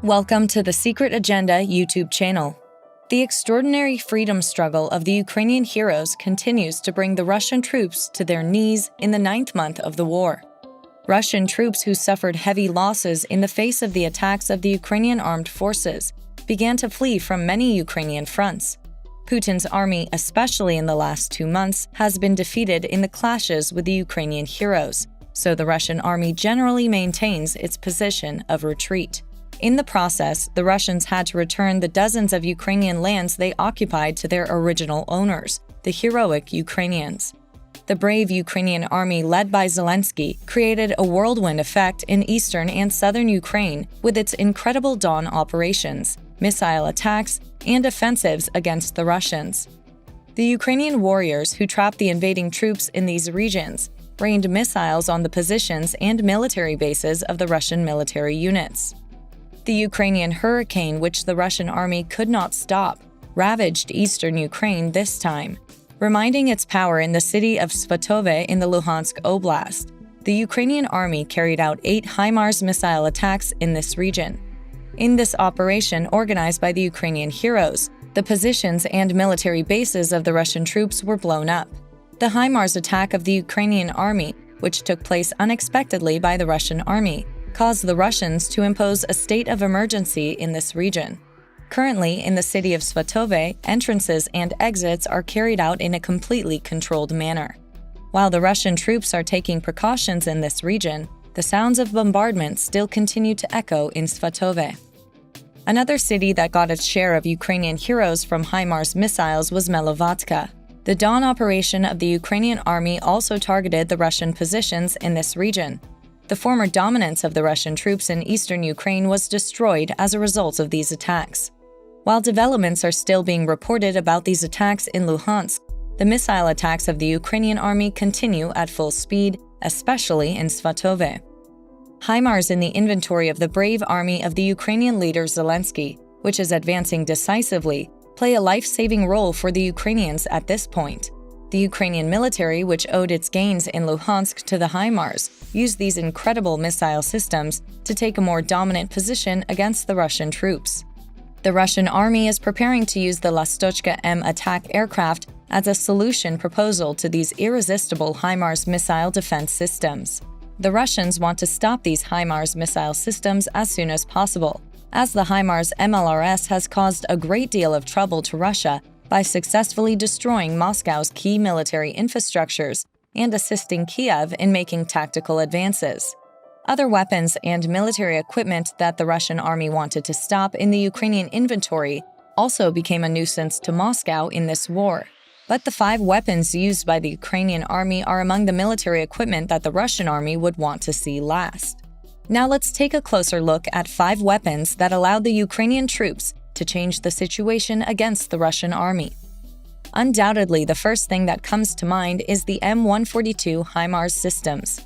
Welcome to the Secret Agenda YouTube channel. The extraordinary freedom struggle of the Ukrainian heroes continues to bring the Russian troops to their knees in the 9th month of the war. Russian troops who suffered heavy losses in the face of the attacks of the Ukrainian armed forces began to flee from many Ukrainian fronts. Putin's army, especially in the last 2 months, has been defeated in the clashes with the Ukrainian heroes, so the Russian army generally maintains its position of retreat. In the process, the Russians had to return the dozens of Ukrainian lands they occupied to their original owners, the heroic Ukrainians. The brave Ukrainian army led by Zelensky created a whirlwind effect in eastern and southern Ukraine with its incredible dawn operations, missile attacks, and offensives against the Russians. The Ukrainian warriors who trapped the invading troops in these regions rained missiles on the positions and military bases of the Russian military units. The Ukrainian hurricane, which the Russian army could not stop, ravaged eastern Ukraine this time, reminding its power in the city of Svatove in the Luhansk Oblast. The Ukrainian army carried out 8 HIMARS missile attacks in this region. In this operation organized by the Ukrainian heroes, the positions and military bases of the Russian troops were blown up. The HIMARS attack of the Ukrainian army, which took place unexpectedly by the Russian army, caused the Russians to impose a state of emergency in this region. Currently, in the city of Svatove, entrances and exits are carried out in a completely controlled manner. While the Russian troops are taking precautions in this region, the sounds of bombardment still continue to echo in Svatove. Another city that got its share of Ukrainian heroes from HIMARS missiles was Melovatka. The dawn operation of the Ukrainian army also targeted the Russian positions in this region. The former dominance of the Russian troops in eastern Ukraine was destroyed as a result of these attacks. While developments are still being reported about these attacks in Luhansk, the missile attacks of the Ukrainian army continue at full speed, especially in Svatove. HIMARS in the inventory of the brave army of the Ukrainian leader Zelensky, which is advancing decisively, play a life-saving role for the Ukrainians at this point. The Ukrainian military, which owed its gains in Luhansk to the HIMARS, used these incredible missile systems to take a more dominant position against the Russian troops. The Russian army is preparing to use the Lastochka M attack aircraft as a solution proposal to these irresistible HIMARS missile defense systems. The Russians want to stop these HIMARS missile systems as soon as possible, as the HIMARS MLRS has caused a great deal of trouble to Russia by successfully destroying Moscow's key military infrastructures and assisting Kiev in making tactical advances. Other weapons and military equipment that the Russian army wanted to stop in the Ukrainian inventory also became a nuisance to Moscow in this war. But the 5 weapons used by the Ukrainian army are among the military equipment that the Russian army would want to see last. Now let's take a closer look at 5 weapons that allowed the Ukrainian troops to change the situation against the Russian army. Undoubtedly, the first thing that comes to mind is the M142 HIMARS systems.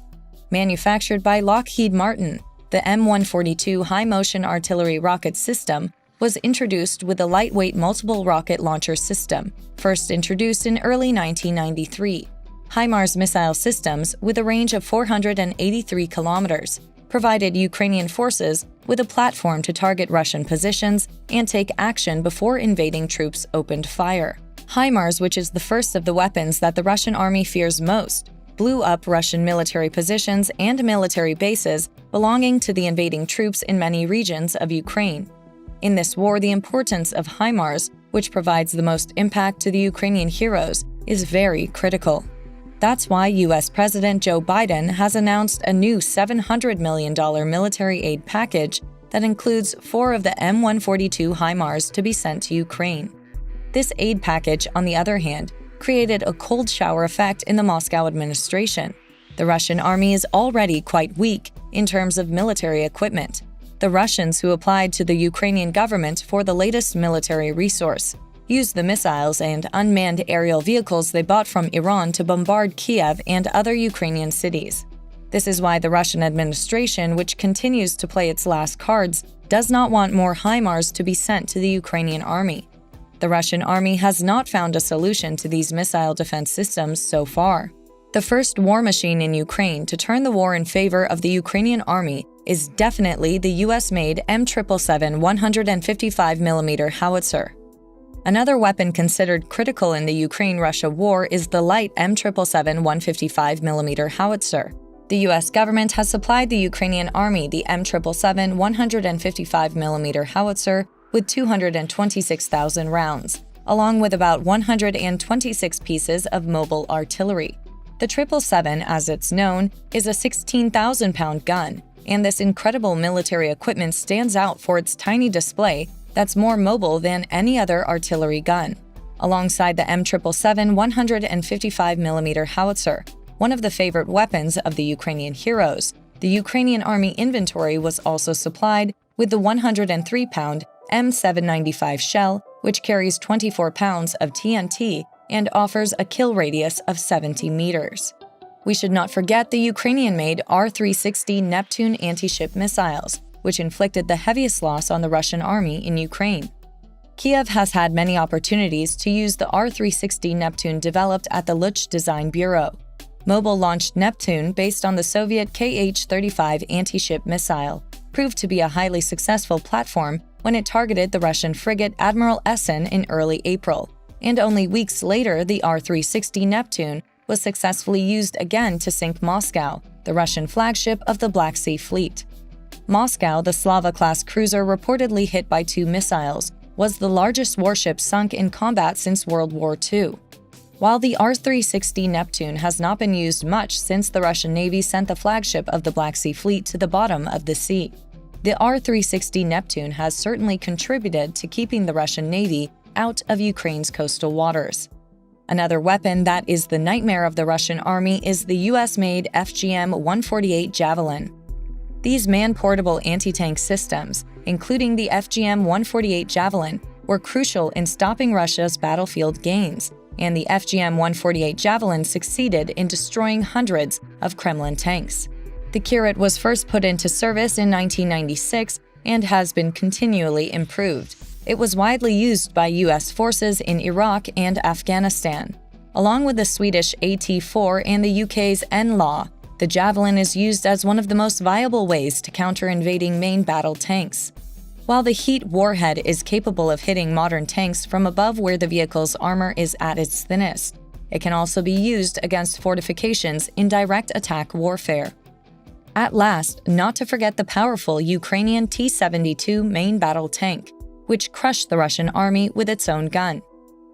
Manufactured by Lockheed Martin, the M142 high-motion artillery rocket system was introduced with a lightweight multiple rocket launcher system, first introduced in early 1993. HIMARS missile systems, with a range of 483 kilometers, provided Ukrainian forces with a platform to target Russian positions and take action before invading troops opened fire. HIMARS, which is the first of the weapons that the Russian army fears most, blew up Russian military positions and military bases belonging to the invading troops in many regions of Ukraine. In this war, the importance of HIMARS, which provides the most impact to the Ukrainian heroes, is very critical. That's why U.S. President Joe Biden has announced a new $700 million military aid package that includes 4 of the M142 HIMARS to be sent to Ukraine. This aid package, on the other hand, created a cold shower effect in the Moscow administration. The Russian army is already quite weak in terms of military equipment. The Russians who applied to the Ukrainian government for the latest military resource used the missiles and unmanned aerial vehicles they bought from Iran to bombard Kiev and other Ukrainian cities. This is why the Russian administration, which continues to play its last cards, does not want more HIMARS to be sent to the Ukrainian army. The Russian army has not found a solution to these missile defense systems so far. The first war machine in Ukraine to turn the war in favor of the Ukrainian army is definitely the US-made M777 155mm howitzer. Another weapon considered critical in the Ukraine-Russia war is the light M777 155mm howitzer. The US government has supplied the Ukrainian army the M777 155mm howitzer with 226,000 rounds, along with about 126 pieces of mobile artillery. The 777, as it's known, is a 16,000-pound gun, and this incredible military equipment stands out for its tiny display that's more mobile than any other artillery gun. Alongside the M777 155mm howitzer, one of the favorite weapons of the Ukrainian heroes, the Ukrainian army inventory was also supplied with the 103-pound M795 shell, which carries 24 pounds of TNT and offers a kill radius of 70 meters. We should not forget the Ukrainian-made R-360 Neptune anti-ship missiles, which inflicted the heaviest loss on the Russian army in Ukraine. Kiev has had many opportunities to use the R-360 Neptune developed at the Luch Design Bureau. Mobile-launched Neptune, based on the Soviet Kh-35 anti-ship missile, proved to be a highly successful platform when it targeted the Russian frigate Admiral Essen in early April, and only weeks later the R-360 Neptune was successfully used again to sink Moscow, the Russian flagship of the Black Sea Fleet. Moscow, the Slava-class cruiser reportedly hit by 2 missiles, was the largest warship sunk in combat since World War II. While the R-360 Neptune has not been used much since the Russian Navy sent the flagship of the Black Sea Fleet to the bottom of the sea, the R-360 Neptune has certainly contributed to keeping the Russian Navy out of Ukraine's coastal waters. Another weapon that is the nightmare of the Russian army is the US-made FGM-148 Javelin. These man-portable anti-tank systems, including the FGM-148 Javelin, were crucial in stopping Russia's battlefield gains, and the FGM-148 Javelin succeeded in destroying hundreds of Kremlin tanks. The Kirit was first put into service in 1996 and has been continually improved. It was widely used by US forces in Iraq and Afghanistan. Along with the Swedish AT-4 and the UK's NLAW, the Javelin is used as one of the most viable ways to counter invading main battle tanks. While the Heat warhead is capable of hitting modern tanks from above where the vehicle's armor is at its thinnest, it can also be used against fortifications in direct attack warfare. At last, not to forget the powerful Ukrainian T-72 main battle tank, which crushed the Russian army with its own gun.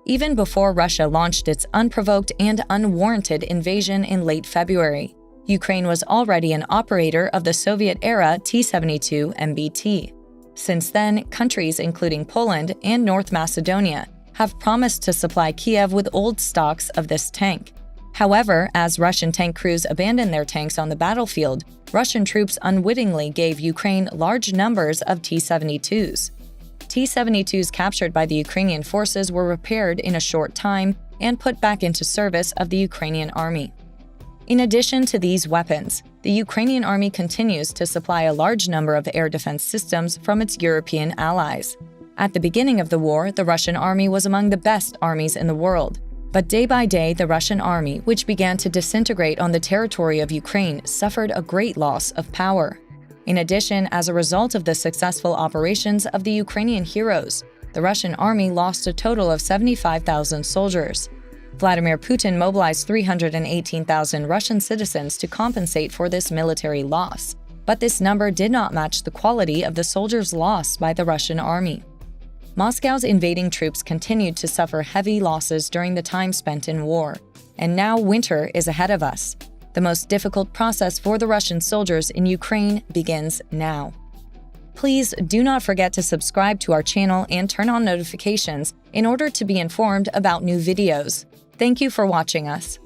Even before Russia launched its unprovoked and unwarranted invasion in late February, Ukraine was already an operator of the Soviet-era T-72 MBT. Since then, countries including Poland and North Macedonia have promised to supply Kiev with old stocks of this tank. However, as Russian tank crews abandoned their tanks on the battlefield, Russian troops unwittingly gave Ukraine large numbers of T-72s. T-72s captured by the Ukrainian forces were repaired in a short time and put back into service of the Ukrainian army. In addition to these weapons, the Ukrainian army continues to supply a large number of air defense systems from its European allies. At the beginning of the war, the Russian army was among the best armies in the world. But day by day, the Russian army, which began to disintegrate on the territory of Ukraine, suffered a great loss of power. In addition, as a result of the successful operations of the Ukrainian heroes, the Russian army lost a total of 75,000 soldiers. Vladimir Putin mobilized 318,000 Russian citizens to compensate for this military loss, but this number did not match the quality of the soldiers lost by the Russian army. Moscow's invading troops continued to suffer heavy losses during the time spent in war, and now winter is ahead of us. The most difficult process for the Russian soldiers in Ukraine begins now. Please do not forget to subscribe to our channel and turn on notifications in order to be informed about new videos. Thank you for watching us.